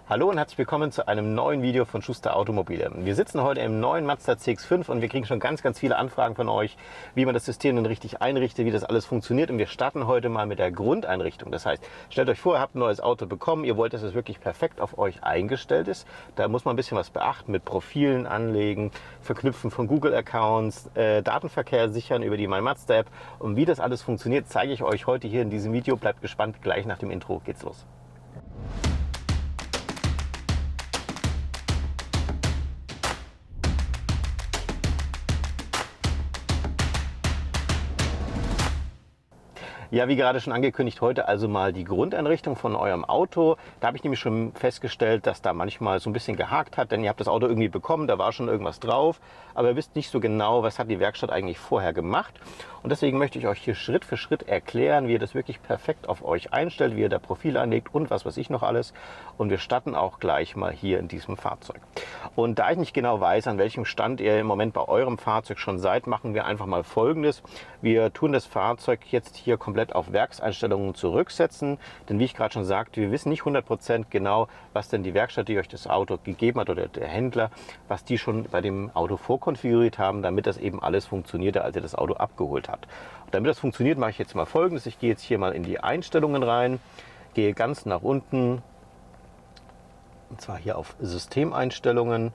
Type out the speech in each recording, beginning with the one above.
Hallo und herzlich willkommen zu einem neuen Video von Schuster Automobile. Wir sitzen heute im neuen Mazda CX-5 und wir kriegen schon ganz viele Anfragen von euch, wie man das System dann richtig einrichtet, wie das alles funktioniert. Und wir starten heute mal mit der Grundeinrichtung. Das heißt, stellt euch vor, ihr habt ein neues Auto bekommen, ihr wollt, dass es wirklich perfekt auf euch eingestellt ist. Da muss man ein bisschen was beachten mit Profilen anlegen, Verknüpfen von Google-Accounts, Datenverkehr sichern über die My Mazda App. Und wie das alles funktioniert, zeige ich euch heute hier in diesem Video. Bleibt gespannt, gleich nach dem Intro geht's los. Ja, wie gerade schon angekündigt, heute also mal die Grundeinrichtung von eurem Auto. Da habe ich nämlich schon festgestellt, dass da manchmal so ein bisschen gehakt hat, denn ihr habt das Auto irgendwie bekommen, da war schon irgendwas drauf, aber ihr wisst nicht so genau, was hat die Werkstatt eigentlich vorher gemacht. Und deswegen möchte ich euch hier Schritt für Schritt erklären, wie ihr das wirklich perfekt auf euch einstellt, wie ihr da Profil anlegt und was weiß ich noch alles. Und wir starten auch gleich mal hier in diesem Fahrzeug. Und da ich nicht genau weiß, an welchem Stand ihr im Moment bei eurem Fahrzeug schon seid, machen wir einfach mal Folgendes. Wir tun das Fahrzeug jetzt hier komplett auf Werkseinstellungen zurücksetzen, denn wie ich gerade schon sagte, wir wissen nicht 100% genau, was denn die Werkstatt, die euch das Auto gegeben hat, oder der Händler, was die schon bei dem Auto vorkonfiguriert haben, damit das eben alles funktionierte, als ihr das Auto abgeholt habt. Und damit das funktioniert, mache ich jetzt mal Folgendes. Ich gehe jetzt hier mal in die Einstellungen rein, gehe ganz nach unten, und zwar hier auf Systemeinstellungen,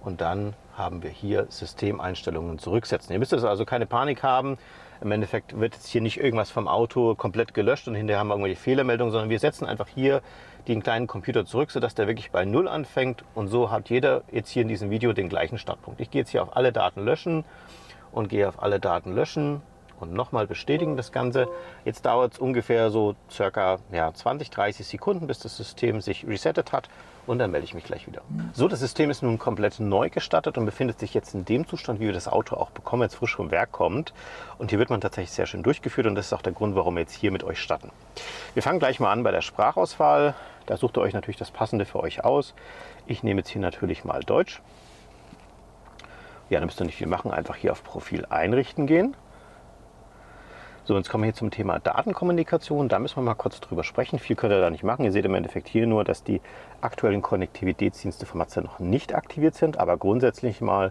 und dann haben wir hier Systemeinstellungen zurücksetzen. Ihr müsst also keine Panik haben. Im Endeffekt wird jetzt hier nicht irgendwas vom Auto komplett gelöscht und hinterher haben wir irgendwelche Fehlermeldungen, sondern wir setzen einfach hier den kleinen Computer zurück, sodass der wirklich bei 0 anfängt, und so hat jeder jetzt hier in diesem Video den gleichen Startpunkt. Ich gehe jetzt hier auf alle Daten löschen und gehe auf alle Daten löschen und nochmal bestätigen das Ganze. Jetzt dauert es ungefähr so circa 20-30 Sekunden, bis das System sich resettet hat, und dann melde ich mich gleich wieder. So, das System ist nun komplett neu gestartet und befindet sich jetzt in dem Zustand, wie wir das Auto auch bekommen, jetzt frisch vom Werk kommt. Und hier wird man tatsächlich sehr schön durchgeführt, und das ist auch der Grund, warum wir jetzt hier mit euch starten. Wir fangen gleich mal an bei der Sprachauswahl. Da sucht ihr euch natürlich das Passende für euch aus. Ich nehme jetzt hier natürlich mal Deutsch. Ja, dann müsst ihr nicht viel machen, einfach hier auf Profil einrichten gehen. So, jetzt kommen wir hier zum Thema Datenkommunikation. Da müssen wir mal kurz drüber sprechen. Viel könnt ihr da nicht machen. Ihr seht im Endeffekt hier nur, dass die aktuellen Konnektivitätsdienste von Mazda noch nicht aktiviert sind, aber grundsätzlich mal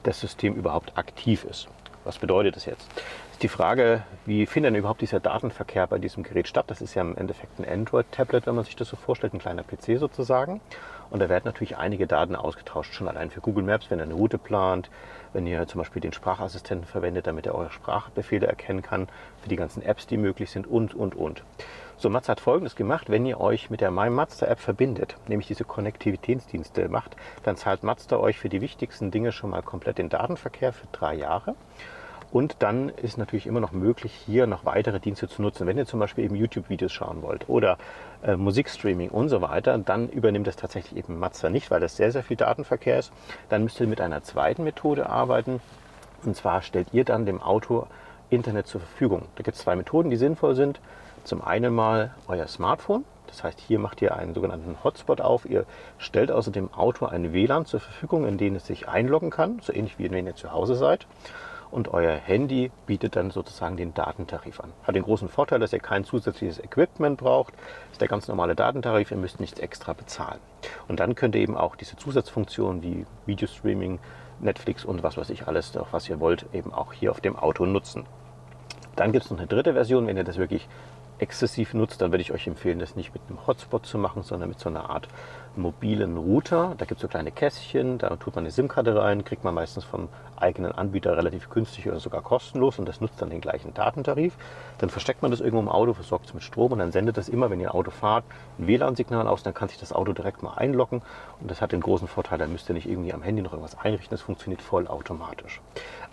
das System überhaupt aktiv ist. Was bedeutet das jetzt? Ist die Frage, wie findet denn überhaupt dieser Datenverkehr bei diesem Gerät statt? Das ist ja im Endeffekt ein Android-Tablet, wenn man sich das so vorstellt, ein kleiner PC sozusagen. Und da werden natürlich einige Daten ausgetauscht, schon allein für Google Maps, wenn ihr eine Route plant, wenn ihr zum Beispiel den Sprachassistenten verwendet, damit er eure Sprachbefehle erkennen kann, für die ganzen Apps, die möglich sind und. So, Mazda hat Folgendes gemacht: Wenn ihr euch mit der My Mazda App verbindet, nämlich diese Konnektivitätsdienste macht, dann zahlt Mazda euch für die wichtigsten Dinge schon mal komplett den Datenverkehr für 3 Jahre. Und dann ist natürlich immer noch möglich, hier noch weitere Dienste zu nutzen. Wenn ihr zum Beispiel eben YouTube-Videos schauen wollt oder Musikstreaming und so weiter, dann übernimmt das tatsächlich eben Mazda nicht, weil das sehr viel Datenverkehr ist. Dann müsst ihr mit einer zweiten Methode arbeiten. Und zwar stellt ihr dann dem Auto Internet zur Verfügung. Da gibt es 2 Methoden, die sinnvoll sind. Zum einen mal euer Smartphone. Das heißt, hier macht ihr einen sogenannten Hotspot auf. Ihr stellt außer dem Auto ein WLAN zur Verfügung, in den es sich einloggen kann, so ähnlich wie wenn ihr zu Hause seid. Und euer Handy bietet dann sozusagen den Datentarif an. Hat den großen Vorteil, dass ihr kein zusätzliches Equipment braucht. Das ist der ganz normale Datentarif, ihr müsst nichts extra bezahlen. Und dann könnt ihr eben auch diese Zusatzfunktionen wie Videostreaming, Netflix und was weiß ich alles, was ihr wollt, eben auch hier auf dem Auto nutzen. Dann gibt es noch eine dritte Version, wenn ihr das wirklich exzessiv nutzt, dann würde ich euch empfehlen, das nicht mit einem Hotspot zu machen, sondern mit so einer Art mobilen Router. Da gibt es so kleine Kästchen, da tut man eine SIM-Karte rein, kriegt man meistens vom eigenen Anbieter relativ günstig oder sogar kostenlos, und das nutzt dann den gleichen Datentarif. Dann versteckt man das irgendwo im Auto, versorgt es mit Strom, und dann sendet das immer, wenn ihr Auto fahrt, ein WLAN-Signal aus, dann kann sich das Auto direkt mal einloggen, und das hat den großen Vorteil, da müsst ihr nicht irgendwie am Handy noch irgendwas einrichten, das funktioniert vollautomatisch.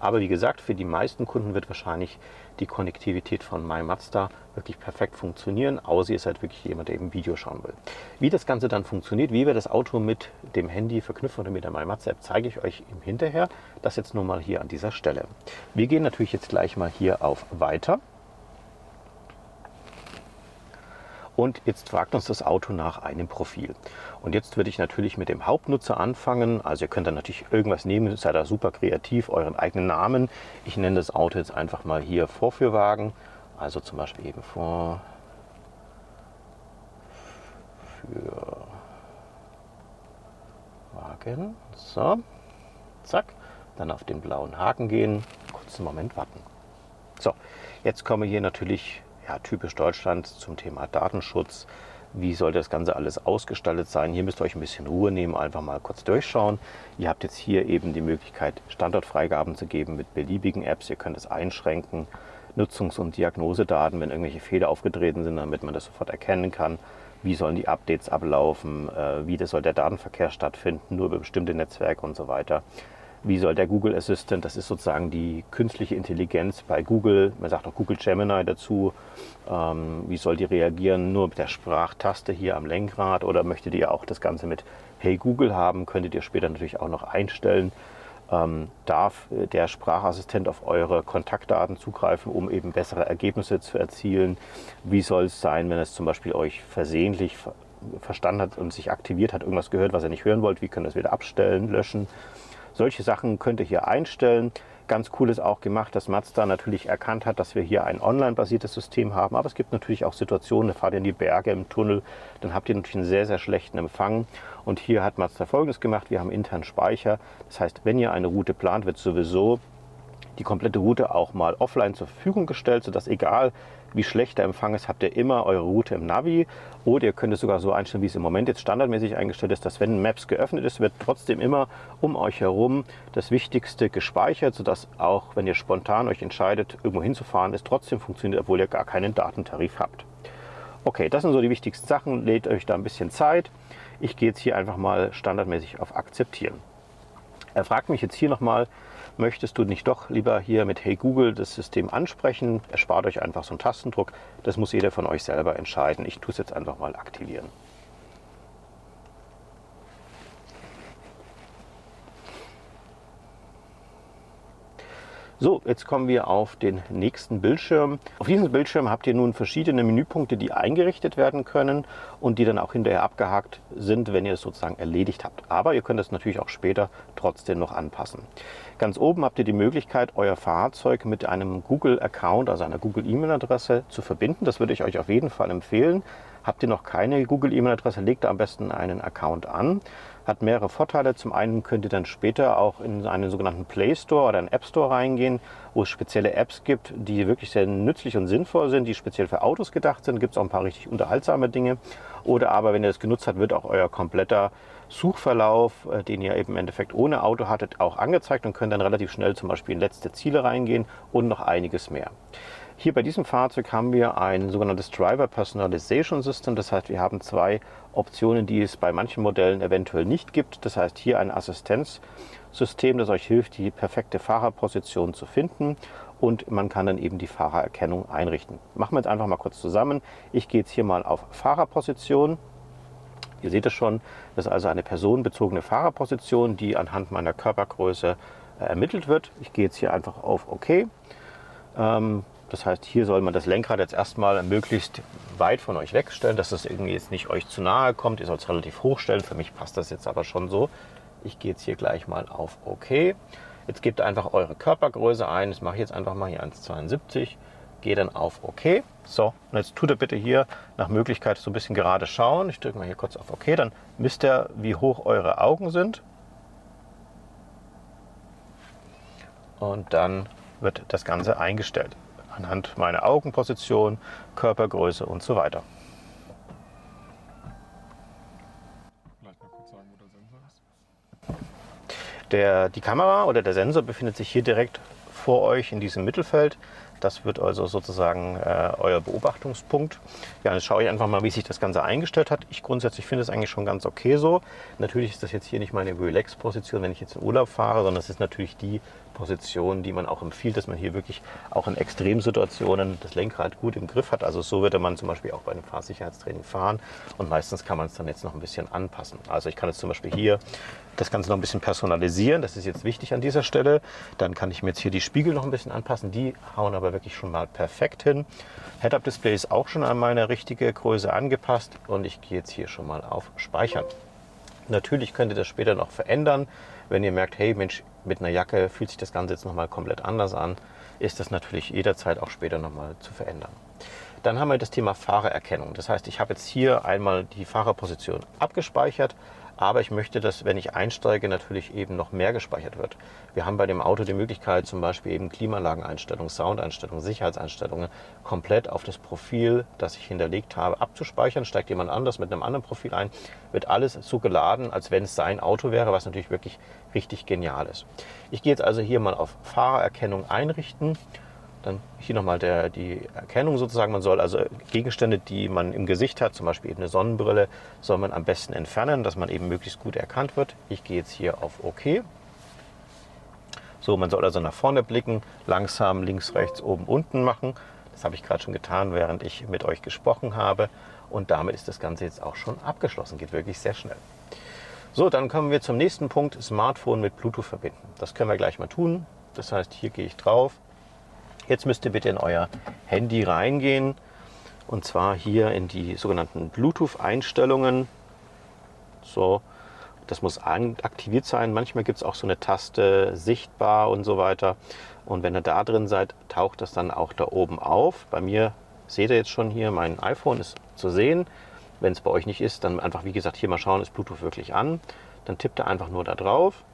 Aber wie gesagt, für die meisten Kunden wird wahrscheinlich die Konnektivität von My Mazda wirklich perfekt funktionieren, außer ihr seid wirklich jemand, der eben Video schauen will. Wie das Ganze dann funktioniert, wie wir das Auto mit dem Handy verknüpfen oder mit der My Mazda App, zeige ich euch im Hinterher. Das jetzt nur mal hier an dieser Stelle. Wir gehen natürlich jetzt gleich mal hier auf Weiter. Und jetzt fragt uns das Auto nach einem Profil. Und jetzt würde ich natürlich mit dem Hauptnutzer anfangen. Also ihr könnt dann natürlich irgendwas nehmen, seid da super kreativ, euren eigenen Namen. Ich nenne das Auto jetzt einfach mal hier Vorführwagen. Also zum Beispiel eben Vorführwagen. Haken. So, zack. Dann auf den blauen Haken gehen. Kurzen Moment warten. So, jetzt kommen wir hier natürlich, ja, typisch Deutschland zum Thema Datenschutz. Wie soll das Ganze alles ausgestaltet sein? Hier müsst ihr euch ein bisschen Ruhe nehmen, einfach mal kurz durchschauen. Ihr habt jetzt hier eben die Möglichkeit, Standortfreigaben zu geben mit beliebigen Apps. Ihr könnt es einschränken. Nutzungs- und Diagnosedaten, wenn irgendwelche Fehler aufgetreten sind, damit man das sofort erkennen kann. Wie sollen die Updates ablaufen? Wie soll der Datenverkehr stattfinden? Nur über bestimmte Netzwerke und so weiter. Wie soll der Google Assistant, das ist sozusagen die künstliche Intelligenz bei Google, man sagt auch Google Gemini dazu, wie soll die reagieren, nur mit der Sprachtaste hier am Lenkrad oder möchtet ihr auch das Ganze mit Hey Google haben, könntet ihr später natürlich auch noch einstellen. Darf der Sprachassistent auf eure Kontaktdaten zugreifen, um eben bessere Ergebnisse zu erzielen? Wie soll es sein, wenn es zum Beispiel euch versehentlich verstanden hat und sich aktiviert hat, irgendwas gehört, was ihr nicht hören wollt? Wie könnt ihr das wieder abstellen, löschen? Solche Sachen könnt ihr hier einstellen. Ganz cool ist auch gemacht, dass Mazda natürlich erkannt hat, dass wir hier ein online-basiertes System haben. Aber es gibt natürlich auch Situationen, da fahrt ihr in die Berge im Tunnel, dann habt ihr natürlich einen sehr, sehr schlechten Empfang. Und hier hat Mazda Folgendes gemacht, wir haben internen Speicher. Das heißt, wenn ihr eine Route plant, wird sowieso die komplette Route auch mal offline zur Verfügung gestellt, sodass egal wie schlecht der Empfang ist, habt ihr immer eure Route im Navi. Oder ihr könnt es sogar so einstellen, wie es im Moment jetzt standardmäßig eingestellt ist, dass wenn Maps geöffnet ist, wird trotzdem immer um euch herum das Wichtigste gespeichert, sodass auch, wenn ihr spontan euch entscheidet, irgendwo hinzufahren, es trotzdem funktioniert, obwohl ihr gar keinen Datentarif habt. Okay, das sind so die wichtigsten Sachen. Lädt euch da ein bisschen Zeit. Ich gehe jetzt hier einfach mal standardmäßig auf Akzeptieren. Er fragt mich jetzt hier nochmal, möchtest du nicht doch lieber hier mit Hey Google das System ansprechen? Erspart euch einfach so einen Tastendruck. Das muss jeder von euch selber entscheiden. Ich tue es jetzt einfach mal aktivieren. So, jetzt kommen wir auf den nächsten Bildschirm. Auf diesem Bildschirm habt ihr nun verschiedene Menüpunkte, die eingerichtet werden können und die dann auch hinterher abgehakt sind, wenn ihr es sozusagen erledigt habt. Aber ihr könnt es natürlich auch später trotzdem noch anpassen. Ganz oben habt ihr die Möglichkeit, euer Fahrzeug mit einem Google-Account, also einer Google-E-Mail-Adresse zu verbinden. Das würde ich euch auf jeden Fall empfehlen. Habt ihr noch keine Google-E-Mail-Adresse, legt da am besten einen Account an. Hat mehrere Vorteile. Zum einen könnt ihr dann später auch in einen sogenannten Play Store oder einen App Store reingehen, wo es spezielle Apps gibt, die wirklich sehr nützlich und sinnvoll sind, die speziell für Autos gedacht sind. Gibt es auch ein paar richtig unterhaltsame Dinge. Oder aber, wenn ihr das genutzt habt, wird auch euer kompletter Suchverlauf, den ihr eben im Endeffekt ohne Auto hattet, auch angezeigt und könnt dann relativ schnell zum Beispiel in letzte Ziele reingehen und noch einiges mehr. Hier bei diesem Fahrzeug haben wir ein sogenanntes Driver Personalization System. Das heißt, wir haben zwei Optionen, die es bei manchen Modellen eventuell nicht gibt. Das heißt, hier ein Assistenzsystem, das euch hilft, die perfekte Fahrerposition zu finden. Und man kann dann eben die Fahrererkennung einrichten. Machen wir jetzt einfach mal kurz zusammen. Ich gehe jetzt hier mal auf Fahrerposition. Ihr seht es schon, das ist also eine personenbezogene Fahrerposition, die anhand meiner Körpergröße ermittelt wird. Ich gehe jetzt hier einfach auf OK. Das heißt, hier soll man das Lenkrad jetzt erstmal möglichst weit von euch wegstellen, dass es irgendwie jetzt nicht euch zu nahe kommt. Ihr sollt es relativ hoch stellen. Für mich passt das jetzt aber schon so. Ich gehe jetzt hier gleich mal auf OK. Jetzt gebt einfach eure Körpergröße ein. Das mache ich jetzt einfach mal hier 1,72. Gehe dann auf OK. So, und jetzt tut ihr bitte hier nach Möglichkeit so ein bisschen gerade schauen. Ich drücke mal hier kurz auf OK. Dann misst ihr, wie hoch eure Augen sind. Und dann wird das Ganze eingestellt. Anhand meiner Augenposition, Körpergröße und so weiter. Vielleicht mal kurz sagen, wo der Sensor ist. Die Kamera oder der Sensor befindet sich hier direkt vor euch in diesem Mittelfeld. Das wird also sozusagen euer Beobachtungspunkt. Ja, jetzt schaue ich einfach mal, wie sich das Ganze eingestellt hat. Ich grundsätzlich finde es eigentlich schon ganz okay so. Natürlich ist das jetzt hier nicht meine Relax-Position, wenn ich jetzt in Urlaub fahre, sondern es ist natürlich die Position, die man auch empfiehlt, dass man hier wirklich auch in Extremsituationen das Lenkrad gut im Griff hat. Also so würde man zum Beispiel auch bei einem Fahrsicherheitstraining fahren und meistens kann man es dann jetzt noch ein bisschen anpassen. Also ich kann jetzt zum Beispiel hier das Ganze noch ein bisschen personalisieren, das ist jetzt wichtig an dieser Stelle. Dann kann ich mir jetzt hier die Spiegel noch ein bisschen anpassen, die hauen aber wirklich schon mal perfekt hin. Head-Up-Display ist auch schon an meine richtige Größe angepasst und ich gehe jetzt hier schon mal auf Speichern. Natürlich könnt ihr das später noch verändern. Wenn ihr merkt, hey Mensch, mit einer Jacke fühlt sich das Ganze jetzt nochmal komplett anders an, ist das natürlich jederzeit auch später nochmal zu verändern. Dann haben wir das Thema Fahrererkennung. Das heißt, ich habe jetzt hier einmal die Fahrerposition abgespeichert, Aber ich möchte, dass, wenn ich einsteige, natürlich eben noch mehr gespeichert wird. Wir haben bei dem Auto die Möglichkeit, zum Beispiel eben Klimaanlageneinstellungen, Soundeinstellungen, Sicherheitseinstellungen komplett auf das Profil, das ich hinterlegt habe, abzuspeichern. Steigt jemand anders mit einem anderen Profil ein, wird alles so geladen, als wenn es sein Auto wäre, was natürlich wirklich richtig genial ist. Ich gehe jetzt also hier mal auf Fahrerkennung einrichten. Dann hier nochmal die Erkennung sozusagen. Man soll also Gegenstände, die man im Gesicht hat, zum Beispiel eben eine Sonnenbrille, soll man am besten entfernen, dass man eben möglichst gut erkannt wird. Ich gehe jetzt hier auf OK. So, man soll also nach vorne blicken, langsam links, rechts, oben, unten machen. Das habe ich gerade schon getan, während ich mit euch gesprochen habe. Und damit ist das Ganze jetzt auch schon abgeschlossen. Geht wirklich sehr schnell. So, dann kommen wir zum nächsten Punkt, Smartphone mit Bluetooth verbinden. Das können wir gleich mal tun. Das heißt, hier gehe ich drauf. Jetzt müsst ihr bitte in euer Handy reingehen und zwar hier in die sogenannten Bluetooth-Einstellungen. So, das muss aktiviert sein. Manchmal gibt es auch so eine Taste sichtbar und so weiter. Und wenn ihr da drin seid, taucht das dann auch da oben auf. Bei mir seht ihr jetzt schon hier, mein iPhone ist zu sehen. Wenn es bei euch nicht ist, dann einfach, wie gesagt, hier mal schauen, ist Bluetooth wirklich an. Dann tippt ihr einfach nur da drauf.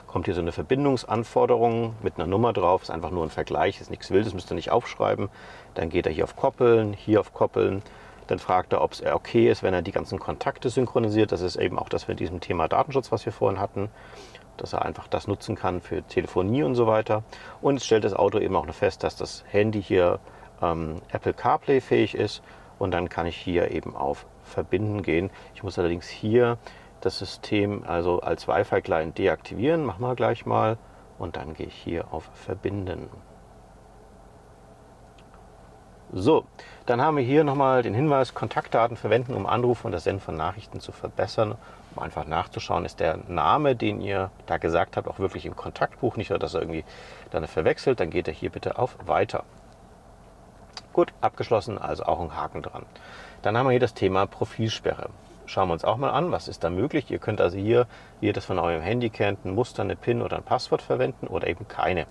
Kommt hier so eine Verbindungsanforderung mit einer Nummer drauf, ist einfach nur ein Vergleich, ist nichts Wildes, müsst ihr nicht aufschreiben. Dann geht er hier auf Koppeln, hier auf Koppeln. Dann fragt er, ob es okay ist, wenn er die ganzen Kontakte synchronisiert. Das ist eben auch das mit diesem Thema Datenschutz, was wir vorhin hatten, dass er einfach das nutzen kann für Telefonie und so weiter. Und jetzt stellt das Auto eben auch noch fest, dass das Handy hier Apple CarPlay fähig ist. Und dann kann ich hier eben auf Verbinden gehen. Ich muss allerdings hier das System also als Wi-Fi-Client deaktivieren. Machen wir gleich mal. Und dann gehe ich hier auf Verbinden. So, dann haben wir hier nochmal den Hinweis, Kontaktdaten verwenden, um Anrufe und das Senden von Nachrichten zu verbessern. Um einfach nachzuschauen, ist der Name, den ihr da gesagt habt, auch wirklich im Kontaktbuch. Nicht, dass er irgendwie dann verwechselt. Dann geht er hier bitte auf Weiter. Gut, abgeschlossen, also auch ein Haken dran. Dann haben wir hier das Thema Profilsperre. Schauen wir uns auch mal an, was ist da möglich. Ihr könnt also hier, wie ihr das von eurem Handy kennt, ein Muster, eine PIN oder ein Passwort verwenden oder eben keine.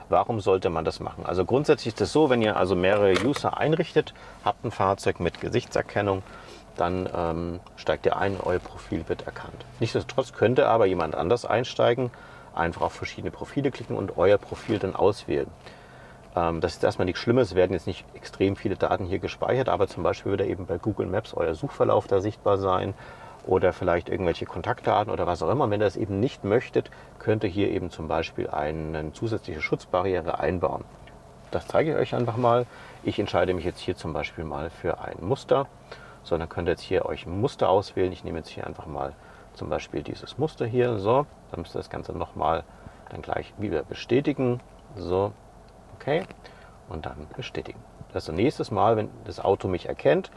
Warum sollte man das machen? Also grundsätzlich ist es so, wenn ihr also mehrere User einrichtet, habt ein Fahrzeug mit Gesichtserkennung, dann steigt ihr ein, euer Profil wird erkannt. Nichtsdestotrotz könnte aber jemand anders einsteigen, einfach auf verschiedene Profile klicken und euer Profil dann auswählen. Das ist erstmal nichts Schlimmes, es werden jetzt nicht extrem viele Daten hier gespeichert, aber zum Beispiel würde eben bei Google Maps euer Suchverlauf da sichtbar sein oder vielleicht irgendwelche Kontaktdaten oder was auch immer. Wenn ihr das eben nicht möchtet, könnt ihr hier eben zum Beispiel eine zusätzliche Schutzbarriere einbauen. Das zeige ich euch einfach mal. Ich entscheide mich jetzt hier zum Beispiel mal für ein Muster. So, dann könnt ihr jetzt hier euch ein Muster auswählen. Ich nehme jetzt hier einfach mal zum Beispiel dieses Muster hier. So, dann müsst ihr das Ganze nochmal dann gleich wieder bestätigen. So. Okay, und dann bestätigen. Das nächste Mal, wenn das Auto mich erkennt,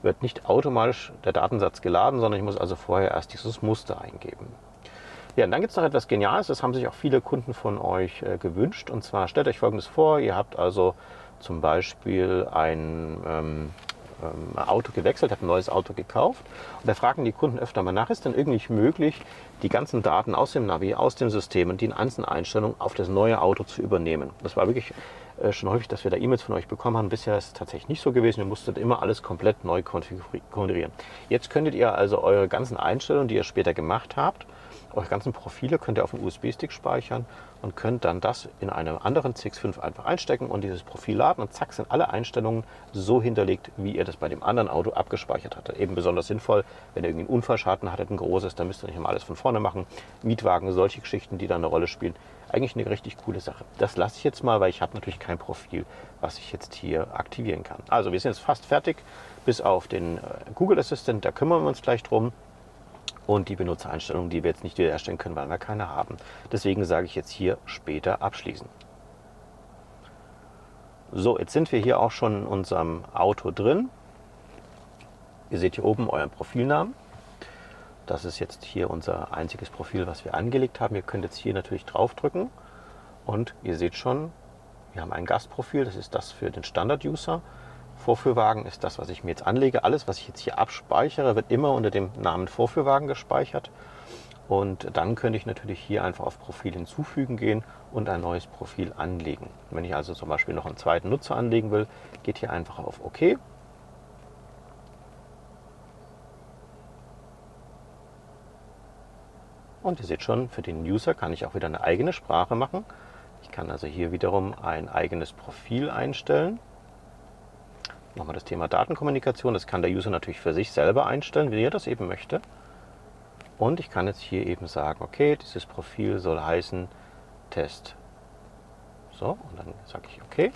wird nicht automatisch der Datensatz geladen, sondern ich muss also vorher erst dieses Muster eingeben. Ja, und dann gibt es noch etwas Geniales, das haben sich auch viele Kunden von euch gewünscht. Und zwar stellt euch Folgendes vor, ihr habt also zum Beispiel ein Auto gewechselt, habt ein neues Auto gekauft. Und da fragen die Kunden öfter mal nach, ist denn irgendwie möglich, die ganzen Daten aus dem Navi, aus dem System und die einzelnen Einstellungen auf das neue Auto zu übernehmen. Das war wirklich schon häufig, dass wir da E-Mails von euch bekommen haben. Bisher ist es tatsächlich nicht so gewesen. Ihr musstet immer alles komplett neu konfigurieren. Jetzt könntet ihr also eure ganzen Einstellungen, die ihr später gemacht habt, eure ganzen Profile könnt ihr auf dem USB-Stick speichern und könnt dann das in einem anderen CX5 einfach einstecken und dieses Profil laden und zack sind alle Einstellungen so hinterlegt, wie ihr das bei dem anderen Auto abgespeichert hattet. Eben besonders sinnvoll, wenn ihr irgendwie einen Unfallschaden hattet, ein großes, dann müsst ihr nicht immer alles von vorne machen. Mietwagen, solche Geschichten, die da eine Rolle spielen. Eigentlich eine richtig coole Sache. Das lasse ich jetzt mal, weil ich habe natürlich kein Profil, was ich jetzt hier aktivieren kann. Also wir sind jetzt fast fertig, bis auf den Google Assistant, da kümmern wir uns gleich drum. Und die Benutzereinstellungen, die wir jetzt nicht wiederherstellen können, weil wir keine haben. Deswegen sage ich jetzt hier später abschließen. So, jetzt sind wir hier auch schon in unserem Auto drin. Ihr seht hier oben euren Profilnamen. Das ist jetzt hier unser einziges Profil, was wir angelegt haben. Ihr könnt jetzt hier natürlich draufdrücken und ihr seht schon, wir haben ein Gastprofil. Das ist das für den Standard-User. Vorführwagen ist das, was ich mir jetzt anlege. Alles, was ich jetzt hier abspeichere, wird immer unter dem Namen Vorführwagen gespeichert. Und dann könnte ich natürlich hier einfach auf Profil hinzufügen gehen und ein neues Profil anlegen. Wenn ich also zum Beispiel noch einen zweiten Nutzer anlegen will, geht hier einfach auf OK. Und ihr seht schon, für den User kann ich auch wieder eine eigene Sprache machen. Ich kann also hier wiederum ein eigenes Profil einstellen. Nochmal das Thema Datenkommunikation. Das kann der User natürlich für sich selber einstellen, wie er das eben möchte. Und ich kann jetzt hier eben sagen, okay, dieses Profil soll heißen Test. So, und dann sage ich okay.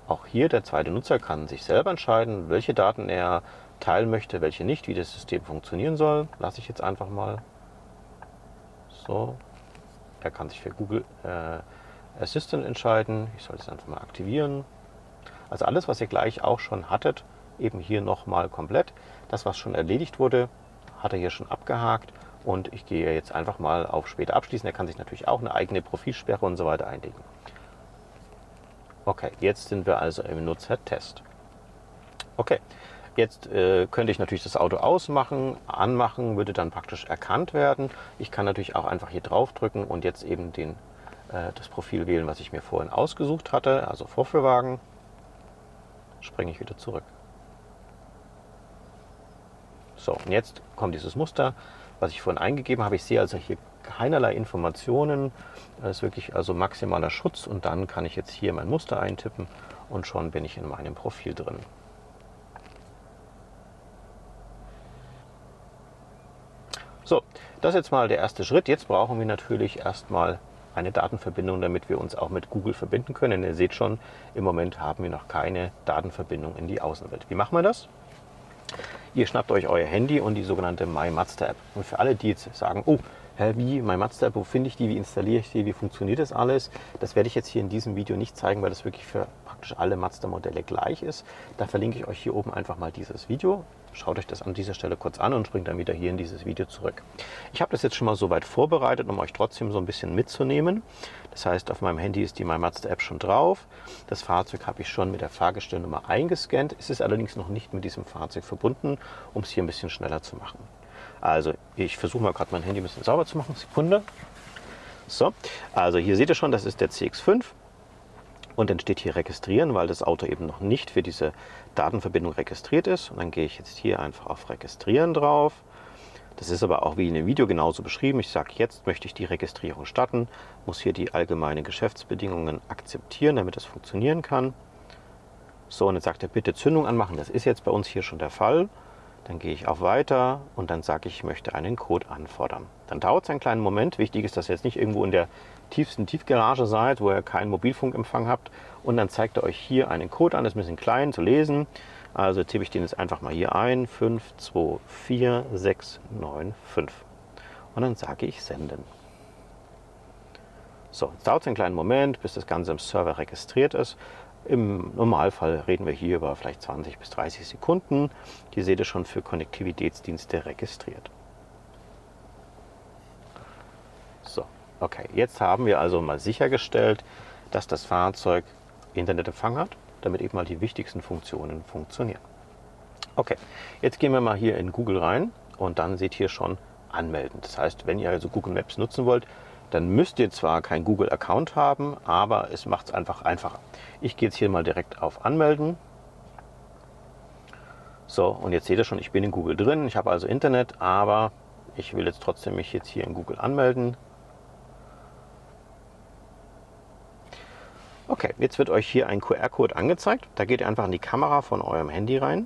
Auch hier der zweite Nutzer kann sich selber entscheiden, welche Daten er teilen möchte, welche nicht, wie das System funktionieren soll. Lasse ich jetzt einfach mal. So, er kann sich für Google Assistant entscheiden. Ich soll es einfach mal aktivieren. Also alles, was ihr gleich auch schon hattet, eben hier nochmal komplett. Das, was schon erledigt wurde, hat er hier schon abgehakt. Und ich gehe jetzt einfach mal auf später abschließen. Er kann sich natürlich auch eine eigene Profilsperre und so weiter einlegen. Okay, jetzt sind wir also im Nutzer-Test. Okay, jetzt könnte ich natürlich das Auto ausmachen, anmachen, würde dann praktisch erkannt werden. Ich kann natürlich auch einfach hier drauf drücken und jetzt eben das Profil wählen, was ich mir vorhin ausgesucht hatte, also Vorführwagen. Springe ich wieder zurück. So, und jetzt kommt dieses Muster, was ich vorhin eingegeben habe. Ich sehe also hier keinerlei Informationen. Das ist wirklich also maximaler Schutz. Und dann kann ich jetzt hier mein Muster eintippen und schon bin ich in meinem Profil drin. So, das ist jetzt mal der erste Schritt. Jetzt brauchen wir natürlich erstmal eine Datenverbindung, damit wir uns auch mit Google verbinden können. Ihr seht schon, im Moment haben wir noch keine Datenverbindung in die Außenwelt. Wie machen wir das? Ihr schnappt euch euer Handy und die sogenannte My Mazda App. Und für alle, die jetzt sagen, oh, wie My Mazda App, wo finde ich die, wie installiere ich die, wie funktioniert das alles? Das werde ich jetzt hier in diesem Video nicht zeigen, weil das wirklich für praktisch alle Mazda-Modelle gleich ist. Da verlinke ich euch hier oben einfach mal dieses Video. Schaut euch das an dieser Stelle kurz an und springt dann wieder hier in dieses Video zurück. Ich habe das jetzt schon mal so weit vorbereitet, um euch trotzdem so ein bisschen mitzunehmen. Das heißt, auf meinem Handy ist die My Mazda App schon drauf. Das Fahrzeug habe ich schon mit der Fahrgestellnummer eingescannt. Es ist allerdings noch nicht mit diesem Fahrzeug verbunden, um es hier ein bisschen schneller zu machen. Also ich versuche mal gerade mein Handy ein bisschen sauber zu machen. Sekunde. So, also hier seht ihr schon, das ist der CX-5. Und dann steht hier registrieren, weil das Auto eben noch nicht für diese Datenverbindung registriert ist. Und dann gehe ich jetzt hier einfach auf registrieren drauf. Das ist aber auch wie in dem Video genauso beschrieben. Ich sage, jetzt möchte ich die Registrierung starten, muss hier die allgemeinen Geschäftsbedingungen akzeptieren, damit das funktionieren kann. So, und jetzt sagt er, bitte Zündung anmachen. Das ist jetzt bei uns hier schon der Fall. Dann gehe ich auf Weiter und dann sage ich, ich möchte einen Code anfordern. Dann dauert es einen kleinen Moment. Wichtig ist, dass ihr jetzt nicht irgendwo in der tiefsten Tiefgarage seid, wo ihr keinen Mobilfunkempfang habt. Und dann zeigt er euch hier einen Code an. Das ist ein bisschen klein zu lesen. Also tippe ich den jetzt einfach mal hier ein. 524695. Und dann sage ich senden. So, jetzt dauert es einen kleinen Moment, bis das Ganze im Server registriert ist. Im Normalfall reden wir hier über vielleicht 20 bis 30 Sekunden. Die seht ihr schon für Konnektivitätsdienste registriert. So, okay. Jetzt haben wir also mal sichergestellt, dass das Fahrzeug Internetempfang hat, damit eben mal die wichtigsten Funktionen funktionieren. Okay, jetzt gehen wir mal hier in Google rein und dann seht ihr schon anmelden. Das heißt, wenn ihr also Google Maps nutzen wollt, dann müsst ihr zwar keinen Google-Account haben, aber es macht es einfach einfacher. Ich gehe jetzt hier mal direkt auf Anmelden. So, und jetzt seht ihr schon, ich bin in Google drin. Ich habe also Internet, aber ich will jetzt trotzdem mich jetzt hier in Google anmelden. Okay, jetzt wird euch hier ein QR-Code angezeigt. Da geht ihr einfach in die Kamera von eurem Handy rein,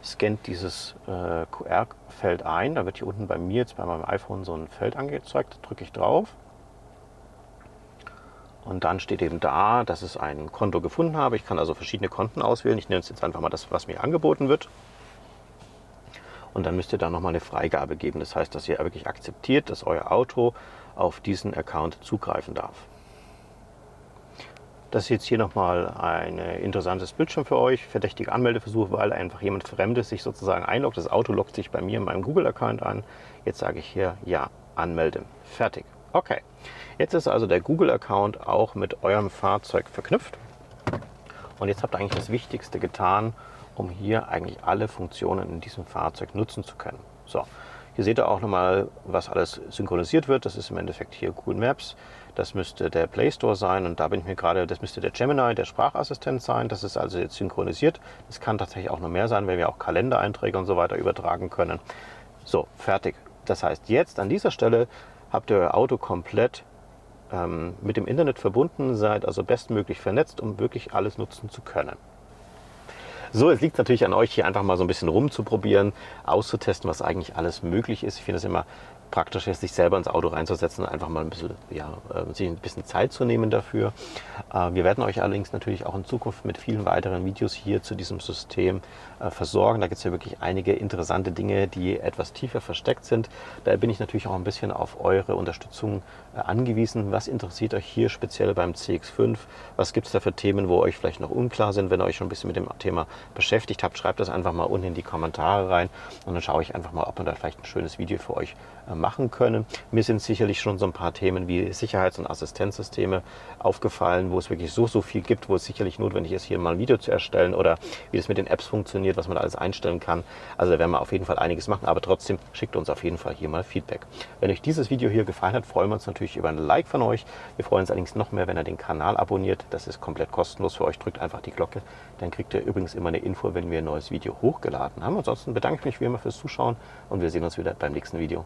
scannt dieses QR-Feld ein. Da wird hier unten bei mir jetzt bei meinem iPhone so ein Feld angezeigt. Da drücke ich drauf. Und dann steht eben da, dass ich ein Konto gefunden habe. Ich kann also verschiedene Konten auswählen. Ich nehme jetzt einfach mal das, was mir angeboten wird. Und dann müsst ihr da nochmal eine Freigabe geben. Das heißt, dass ihr wirklich akzeptiert, dass euer Auto auf diesen Account zugreifen darf. Das ist jetzt hier nochmal ein interessantes Bildschirm für euch. Verdächtige Anmeldeversuch, weil einfach jemand Fremdes sich sozusagen einloggt. Das Auto loggt sich bei mir in meinem Google-Account an. Jetzt sage ich hier, ja, anmelden. Fertig. Okay. Jetzt ist also der Google-Account auch mit eurem Fahrzeug verknüpft. Und jetzt habt ihr eigentlich das Wichtigste getan, um hier eigentlich alle Funktionen in diesem Fahrzeug nutzen zu können. So, hier seht ihr auch nochmal, was alles synchronisiert wird. Das ist im Endeffekt hier Google Maps. Das müsste der Play Store sein und da bin ich mir gerade, das müsste der Gemini, der Sprachassistent sein. Das ist also jetzt synchronisiert. Das kann tatsächlich auch noch mehr sein, weil wir auch Kalendereinträge und so weiter übertragen können. So, fertig. Das heißt, jetzt an dieser Stelle habt ihr euer Auto komplett mit dem Internet verbunden, seid also bestmöglich vernetzt, um wirklich alles nutzen zu können. So, es liegt natürlich an euch, hier einfach mal so ein bisschen rumzuprobieren, auszutesten, was eigentlich alles möglich ist. Ich finde es immer praktisch, sich selber ins Auto reinzusetzen und einfach mal ein bisschen, sich ein bisschen Zeit zu nehmen dafür. Wir werden euch allerdings natürlich auch in Zukunft mit vielen weiteren Videos hier zu diesem System versorgen. Da gibt es ja wirklich einige interessante Dinge, die etwas tiefer versteckt sind. Da bin ich natürlich auch ein bisschen auf eure Unterstützung angewiesen. Was interessiert euch hier speziell beim CX5? Was gibt es da für Themen, wo euch vielleicht noch unklar sind? Wenn ihr euch schon ein bisschen mit dem Thema beschäftigt habt, schreibt das einfach mal unten in die Kommentare rein und dann schaue ich einfach mal, ob wir da vielleicht ein schönes Video für euch machen können. Mir sind sicherlich schon so ein paar Themen wie Sicherheits- und Assistenzsysteme aufgefallen, wo es wirklich so viel gibt, wo es sicherlich notwendig ist, hier mal ein Video zu erstellen oder wie das mit den Apps funktioniert, was man da alles einstellen kann. Also da werden wir auf jeden Fall einiges machen, aber trotzdem schickt uns auf jeden Fall hier mal Feedback. Wenn euch dieses Video hier gefallen hat, freuen wir uns natürlich über ein Like von euch. Wir freuen uns allerdings noch mehr, wenn ihr den Kanal abonniert. Das ist komplett kostenlos für euch. Drückt einfach die Glocke, dann kriegt ihr übrigens immer eine Info, wenn wir ein neues Video hochgeladen haben. Ansonsten bedanke ich mich wie immer fürs Zuschauen und wir sehen uns wieder beim nächsten Video.